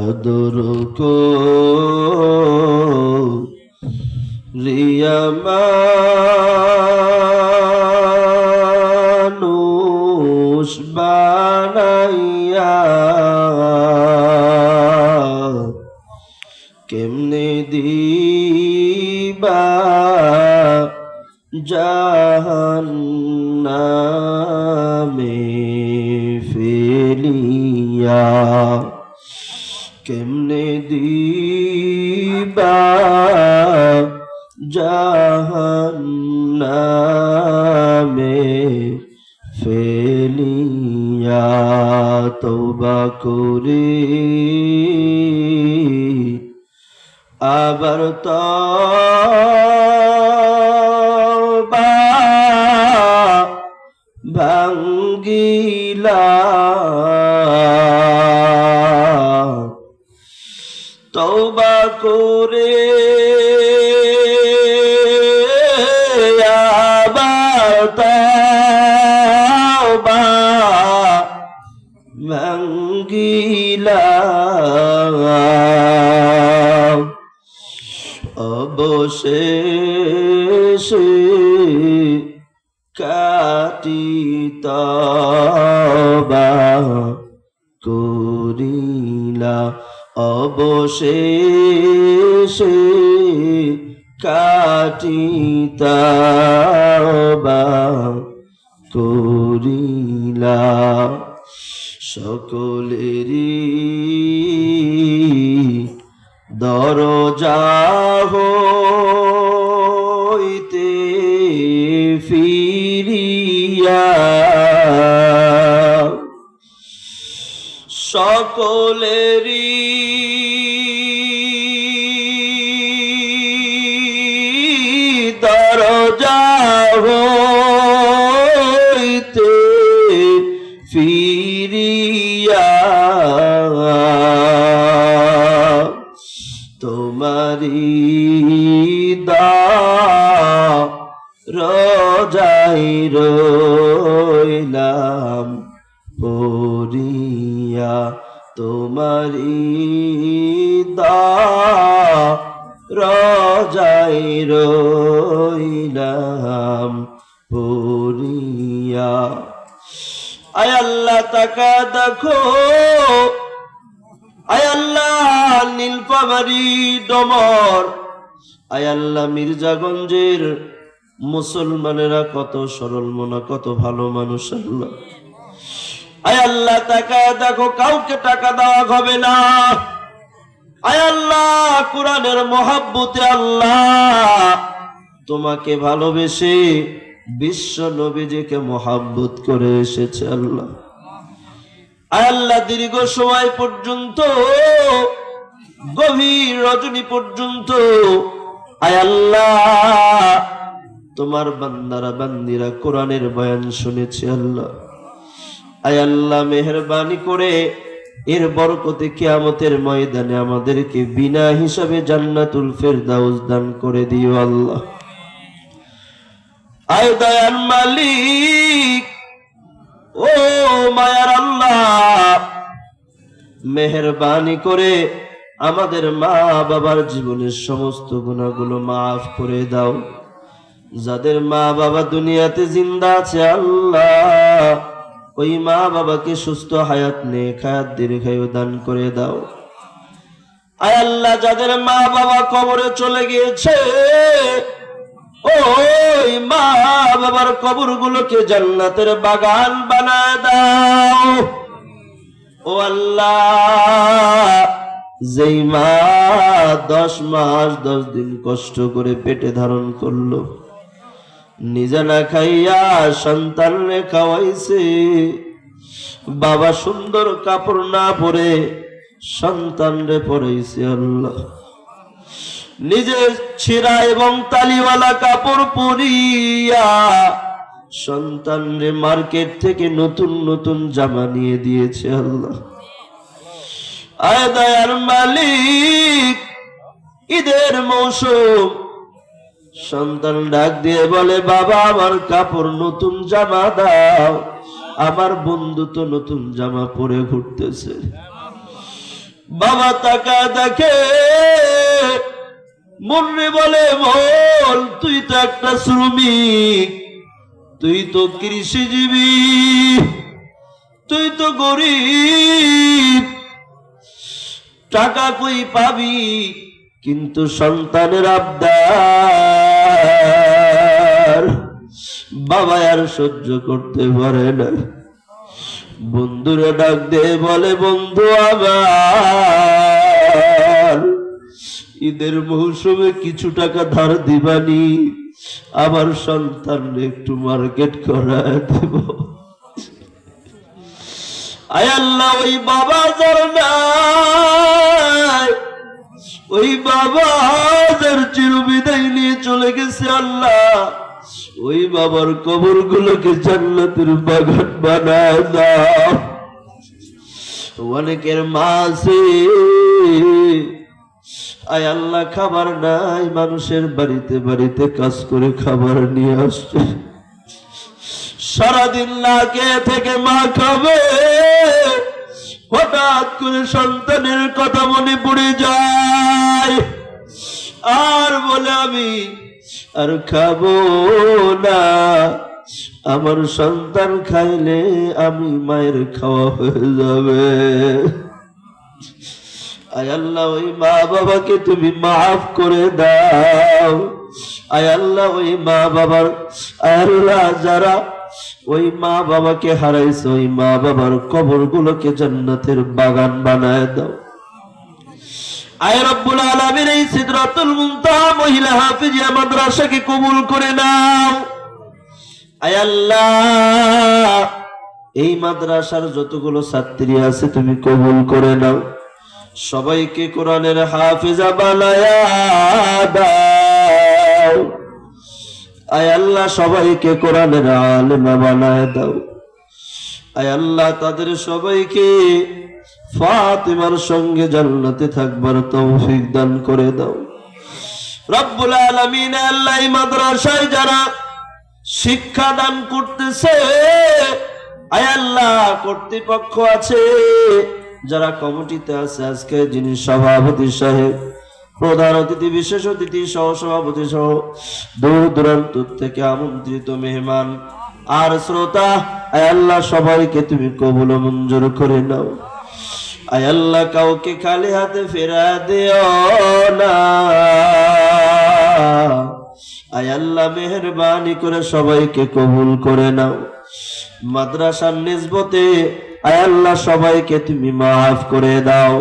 আদর করিয়া মানুষ বানাইয়া কেমনে দিবা জাহান্নামে ফেলিয়া, কেমনে দিবা জাহান্নামে ফেলিয়া। তওবা করে আবার তওবা ভাঙ্গিলা, তওবা করে আবার তওবা ভাঙ্গিলা, অবশেষে কাটি তওবা করিলা, অবশেষে কাটি তওবা করিলা। সকলেরই দরজা হইতে ফিরিয়া, সকলেরই দরজা হইতে ফিরিয়া তোমারি দরজায় রইলাম পড়িয়া, তোমারি দরজায় রইলাম পড়িয়া। আয় আল্লাহ তাকা দেখো, আয় আল্লাহ নীলফামারী ডমর, আয় আল্লাহ মির্জাগঞ্জের মুসলমানেরা কত সরল মনা, কত ভালো মানুষ আল্লাহ। আয় আল্লাহ টাকা দেখো, কাউকে টাকা দেওয়া হবে না। আয় আল্লাহ কুরআনের মহব্বতে আল্লাহ তোমাকে ভালোবেসে বিশ্ব নবীজিকে মহব্বত করে এসেছে আল্লাহ। আয় আল্লাহ দীর্ঘ সময় পর্যন্ত, গভীর রজনী পর্যন্ত আয় আল্লাহ তোমার বান্দারা বান্দিরা কোরআনের বয়ান শুনেছে আল্লাহ। আয় আল্লাহ মেহেরবানি করে এর বরকতে কিয়ামতের ময়দানে আমাদেরকে বিনা হিসাবে জান্নাতুল ফেরদাউস দান করে দিও আল্লাহ। আয় দয়ার মালিক, ও মায়ার আল্লাহ, মেহেরবানি করে আমাদের মা বাবার জীবনের সমস্ত গুনাহগুলো মাফ করে দাও। যাদের মা বাবা দুনিয়াতে জিন্দা আছে আল্লাহ, ওই মা বাবাকে সুস্থ হায়াত নেক হায়াত দীর্ঘায়ু দান করে দাও। আয় আল্লাহ যাদের মা বাবা কবরে চলে গিয়েছে, ওই মা বাবার কবরগুলোকে জান্নাতের বাগান বানায় দাও। ও আল্লাহ, যেই মা 10 মাস 10 দিন কষ্ট করে পেটে ধারণ করলো, নিজে না খাইয়া সন্তানরে খাওয়াইছে, বাবা সুন্দর কাপড় না পরে সন্তানরে পরাইছে আল্লাহ, নিজে ছিঁড়া এবং তালিওয়ালা কাপড় পরিয়া সন্তানরে মার্কেট থেকে নতুন নতুন জামা নিয়ে দিয়েছে আল্লাহ। আয় দয়ার মালিক, ঈদের মৌসুম, সন্তান ডাক দিয়ে বলে বাবা আমার কাপড় নতুন জামা দাও, আমার বন্ধু তো নতুন জামা পরে ঘুরতেছে। বাবা তাকা দেখে, মনে বলে বল তুই তো একটা শ্রমিক, তুই তো কৃষিজীবী, তুই তো গরিব, টাকা কই পাবি? কিন্তু সন্তানের আবদার বাবা আর সহ্য করতে পারে না। বন্ধুরা ডাক দিয়ে বলে, বন্ধু আমার ঈদের মৌসুমে কিছু টাকা ধার দিবানি, আমার সন্তান একটু মার্কেট করায় দেব। আয় আল্লাহ, ওই বাবা যার নাই, ওই বাবা যার চিরবিদায় নিয়ে চলে গেছে, আল্লাহ ওই বাবার কবর গুলোকে জান্নাতের বাগান বানায় দাও। অনেকের মা আছে, আয় আল্লাহ খাবার নাই, মানুষের বাড়িতে বাড়িতে কাজ করে খাবার নিয়ে আসছে, সারাদিন না খেয়ে থেকে মা খাবে, হঠাৎ করে সন্তানের কথা মনে পড়ে যায়, আর বলে আমি আর খাবো না, আমার সন্তান খাইলে আমি মায়ের খাওয়া হয়ে যাবে। আয় আল্লাহ, ওই মা বাবাকে তুমি মাফ করে দাও। আয় আল্লাহ, ওই মা বাবার, আয় আল্লাহ যারা ওই মা বাবাকে হারাইছে, ওই মা বাবার কবর গুলোকে জান্নাতের বাগান বানায় দাও। আয় রব্বুল আলামিন, এই সিদরাতুল মুনতাহা মহিলা হাফিজিয়া মাদ্রাসাকে কবুল করে নাও। আয় আল্লাহ, এই মাদ্রাসার যতগুলো ছাত্রী আছে তুমি কবুল করে নাও, সবাইকে কোরআনের হাফেজা বানায়া দাও। আয় আল্লাহ, সবাইকে কোরআনের আলেমা বানায় দাও। আয় আল্লাহ, তাদের সবাইকে ফাতিমার সঙ্গে জান্নাতে থাকবার তৌফিক দান করে দাও। রব্বুল আলামিন, আল্লাহ এই মাদ্রাসায় যারা শিক্ষা দান করতেছে, আয় আল্লাহ কর্তৃপক্ষ আছে, যারা কমিটিতে আছে, আজকে যিনি সভাপতি সাহেব, প্রধান অতিথি, বিশেষ অতিথি, সহসভাপতি সহ দূর দূরান্ত থেকে আমন্ত্রিত মেহমান আর শ্রোতা, আয় আল্লাহ সবাইকে তুমি কবুল মঞ্জুর করে নাও। আয় আল্লাহ, কাউকে খালি হাতে ফেরা দিও না। আয় আল্লাহ, মেহেরবানি করে সবাইকে কবুল করে নাও। মাদ্রাসার নিসবতে আয় আল্লাহ সবাইকে তুমি মাফ করে দাও।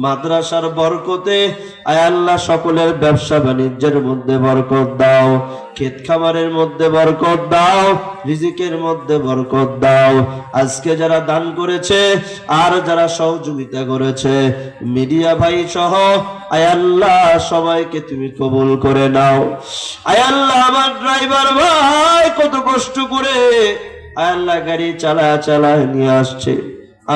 মাদ্রাসার বরকতে আয় আল্লাহ সকলের ব্যবসা বাণিজ্যের মধ্যে বরকত দাও, ক্ষেত খামারের মধ্যে বরকত দাও, রিজিকের মধ্যে বরকত দাও। আজকে যারা দান করেছে আর যারা সহযোগিতা করেছে, মিডিয়া ভাই সহ আয় আল্লাহ সবাইকে তুমি কবুল করে নাও। আয় আল্লাহ, আমার ড্রাইভার ভাই কত কষ্ট করে আয় আল্লাহ গাড়ি চালায় নিয়ে আসছে,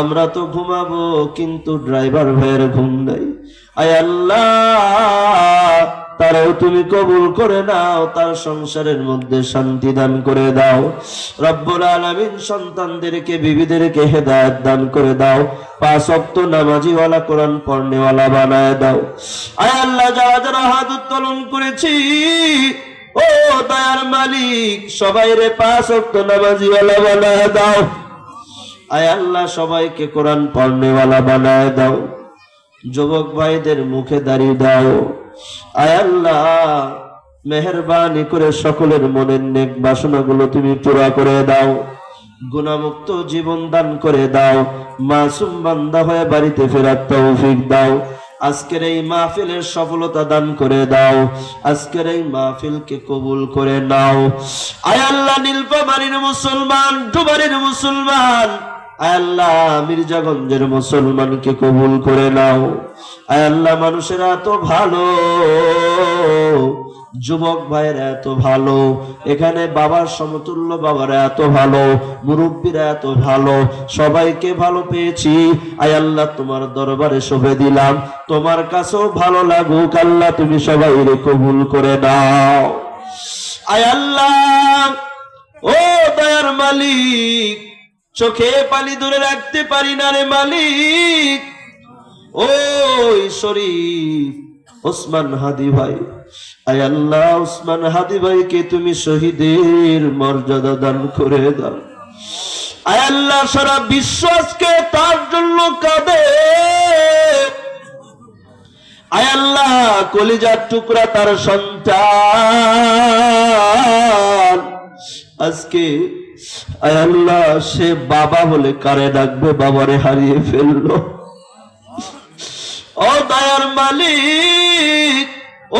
আমরা তো ঘুমাবো কিন্তু ড্রাইভার ভাইয়ের ঘুম নাই। আয় আল্লাহ, তারাও তুমি কবুল করে নাও, তার সংসারের মধ্যে শান্তি দান করে দাও। রব্বুল আলামিন, সন্তানদেরকে বিবিদেরকে হেদায়েত দান করে দাও, 5 ওয়াক্ত নামাজিওয়ালা, কোরআন পড়নেওয়ালা বানায় দাও। আয় আল্লাহ, যারা যারা হাত উত্তোলন করেছি, ও দয়ার মালিক, সবাই রে 5 ওয়াক্ত নামাজিওয়ালা বানায় দাও। আয় আল্লাহ, সবাইকে কোরআন পড়নেওয়ালা বানায় দাও। যুবক ভাইদের মুখে দাড়ি দাও। আয় আল্লাহ, মেহেরবানি করে সকলের মনের নেক বাসনাগুলো তুমি পুরা করে দাও, গুনাহমুক্ত জীবন দান করে দাও, মাসুম বান্দা হয়ে বাড়িতে ফেরার তৌফিক দাও। আজকের এই মাহফিলের সফলতা দান করে দাও, আজকের এই মাহফিলকে কবুল করে নাও। আয় আল্লাহ, নীলফামারীর মুসলমান, ডুবারের মুসলমান, আয় আল্লাহ মির্জাগঞ্জের মুসলমানকে কবুল করে নাও। আয় আল্লাহ, মানুষেরা এত ভালো, যুবক ভাইয়েরা এত ভালো, এখানে বাবার সমতুল্য বাবারা এত ভালো, মুরব্বীরা এত ভালো, সবাইকে ভালো পেয়েছি। আয় আল্লাহ, তোমার দরবারে শোভে দিলাম, তোমার কাছেও ভালো লাগুক। আল্লাহ, তুমি সবাইকে কবুল করে নাও। আয় আল্লাহ, ও দয়ার মালিক, চোখে পানি ধরে রাখতে পারি না রে মালিক, ওই শরীফ ওসমান হাদি ভাই, আয় আল্লাহ ওসমান হাদি ভাইকে তুমি শহীদের মর্যাদা দান করে দাও। আয় আল্লাহ সারা বিশ্ব আজকে তার জন্য কাঁদে। আয় আল্লাহ কলিজার টুকরা তার সন্তান আজকে আয় আল্লাহ সে বাবা বলে কারে ডাকবে, বাবারে হারিয়ে ফেললো। ও দয়ার মালিক,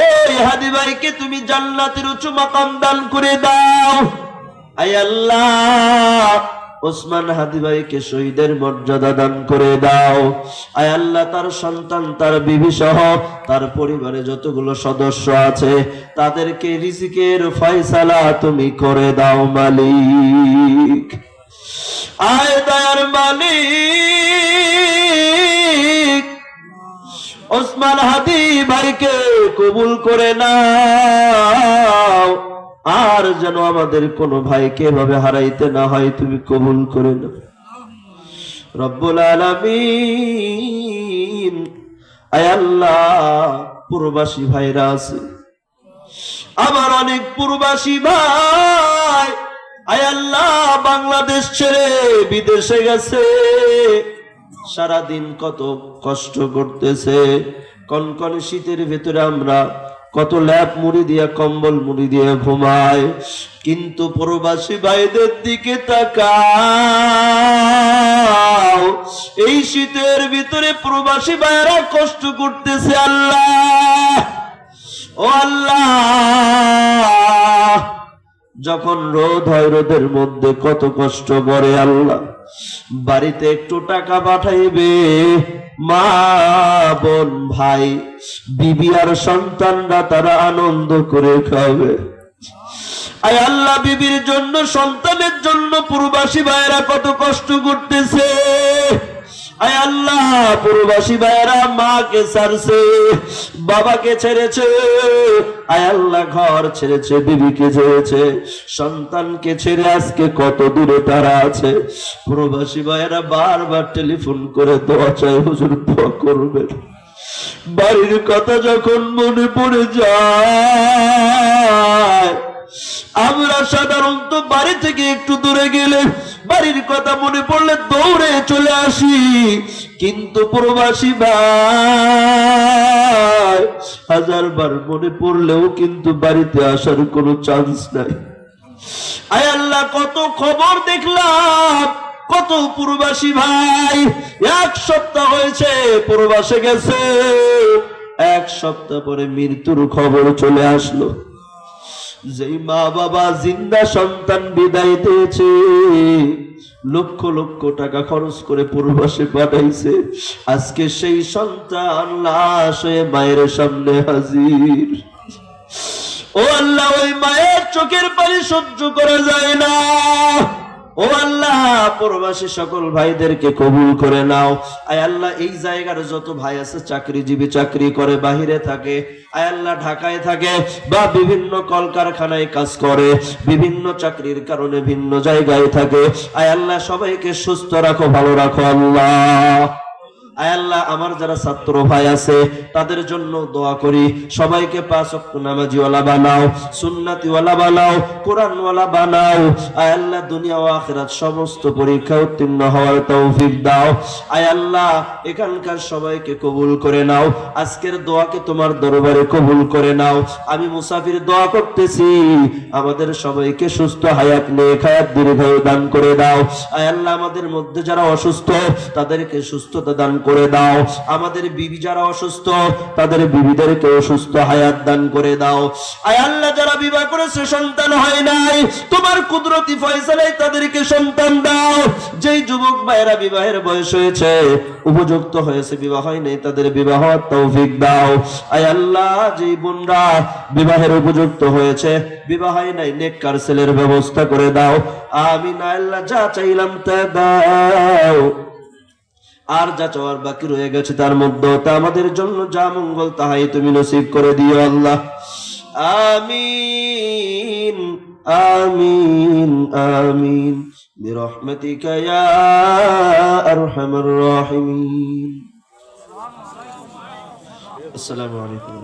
ওই হাদি ভাইকে তুমি জান্নাতের উঁচু মাকাম দান করে দাও। আয় আল্লাহ ওসমান হাদি ভাইকে শহীদের মর্যাদা দান করে দাও। আয় আল্লাহ তার সন্তান, তার বিবি সহ তার পরিবারে যতগুলো সদস্য আছে তাদেরকে রিজিকের ফয়সালা তুমি করে দাও মালিক। আয় দয়ার মালিক, ওসমান হাদি ভাইকে কবুল করে নাও, আর যেন আমাদের কোনো ভাইকে এভাবে হারাইতে না হয়, তুমি কবুল করে নাও রব্বুল আলামিন। আয় আল্লাহ প্রবাসী ভাইরা আছে, আমার অনেক প্রবাসী ভাই আয় আল্লাহ বাংলাদেশ ছেড়ে বিদেশে গেছে, সারাদিন কত কষ্ট করতেছে। কনকনে শীতের ভেতরে আমরা কত ল্যাপ মুড়ি দিয়ে কম্বল মুড়ি দিয়ে ঘুমায়, কিন্তু প্রবাসী ভাইদের দিকে তাকাও, এই শীতের ভিতরে প্রবাসী ভাইরা কষ্ট করতেছে। আল্লাহ ও আল্লাহ, যখন রোদ হয় রোদের মধ্যে কত কষ্ট করে আল্লাহ, বাড়িতে একটু টাকা পাঠাইবে, মা বোন ভাই বিবি আর সন্তানরা তারা আনন্দ করে খাবে। আয় আল্লাহ বিবির জন্য সন্তানের জন্য প্রবাসী ভাইয়েরা কত কষ্ট করতেছে। আয় আল্লাহ প্রবাসী ভাইয়েরা মাকে ছাড়ছে, বাবাকে ছেড়েছে, আয় আল্লাহ ঘর ছেড়েছে, বিবিকে ছেড়েছে, সন্তানকে ছেড়ে আজকে কত দূরে তারা আছে। প্রবাসী ভাইয়েরা বারবার টেলিফোন করে দোয়া চায়, হুজুর দোয়া করবেন। বাড়ির কথা যখন মনে পড়ে যায়, আমরা সাধারণত বাড়ি থেকে একটু দূরে গেলে বাড়ির কথা মনে পড়লে দৌড়ে চলে আসি, কিন্তু প্রবাসী ভাই হাজারবার মনে পড়লেও কিন্তু বাড়িতে আসার কোনো চান্স নাই। আয় আল্লাহ কত খবর দেখলাম, কত প্রবাসী ভাই এক সপ্তাহ হয়েছে প্রবাসে গেছে, এক সপ্তাহ পরে মৃত্যুর খবর চলে আসলো। যেই মা বাবা জিন্দা সন্তান বিদায় দিয়েছে, লক্ষ লক্ষ টাকা খরচ করে প্রবাসে পাঠাইছে, আজকে সেই সন্তান লাশ হয়ে মায়ের সামনে হাজির। ও আল্লাহ ওই মায়ের চোখের পানি সহ্য করা যায় না। ও আল্লাহ প্রবাসী সকল ভাইদেরকে কবুল করে নাও। আয় আল্লাহ এই জায়গার যত ভাই আছে চাকরিজীবী, চাকরি করে বাহিরে থাকে, আয় আল্লাহ ঢাকায় থাকে বা বিভিন্ন কলকারখানায় কাজ করে, বিভিন্ন চাকরির কারণে ভিন্ন জায়গায় থাকে, আয় আল্লাহ সবাইকে সুস্থ রাখো, ভালো রাখো আল্লাহ। আয় আল্লাহ আমার যারা ছাত্র ভাই আছে তাদের জন্য দোয়া করি, সবাইকে পাঁচ ওয়াক্ত নামাজিওয়ালা বানাও, সুন্নাতিওয়ালা বানাও, কোরআনওয়ালা বানাও। আয় আল্লাহ দুনিয়া ও আখিরাত সমস্ত পরীক্ষা উত্তীর্ণ হওয়ার তৌফিক দাও। আয় আল্লাহ এখানকার সবাইকে কবুল করে নাও, আজকের দোয়াকে তোমার দরবারে কবুল করে নাও। আমি মুসাফির দোয়া করতেছি, আমাদের সবাইকে সুস্থ হায়াত নেক হায়াত দীর্ঘায়ু দান করে দাও। আয় আল্লাহ আমাদের মধ্যে যারা অসুস্থ তাদেরকে সুস্থতা দান করে দাও, আমাদের বিবি যারা অসুস্থ তাদের বিবিদেরকে সুস্থ হায়াত দান করে দাও। আয় আল্লাহ যারা বিবাহ করেছে সন্তান হয় নাই, তোমার কুদরতি ফয়সালায় তাদেরকে সন্তান দাও। যেই যুবক ভাইরা বিবাহের বয়স হয়েছে, উপযুক্ত হয়েছে, বিবাহ হয় নাই, তাদের বিবাহ তৌফিক দাও। আয় আল্লাহ যেই বোনরা বিবাহের উপযুক্ত হয়েছে, বিবাহ হয় নাই, নেককার ছেলের ব্যবস্থা করে দাও। আমিন। আল্লাহ যা চাইলাম তা দাও, আর যা চাওয়ার বাকি রয়ে গেছে তার মধ্যে তা আমাদের জন্য যা মঙ্গল তাহাই তুমি নসিব করে দিও আল্লাহ। আমিন আমিন আমিন বিরহমাতিকা ইয়া আরহামার রাহিমিন। আসসালামু আলাইকুম।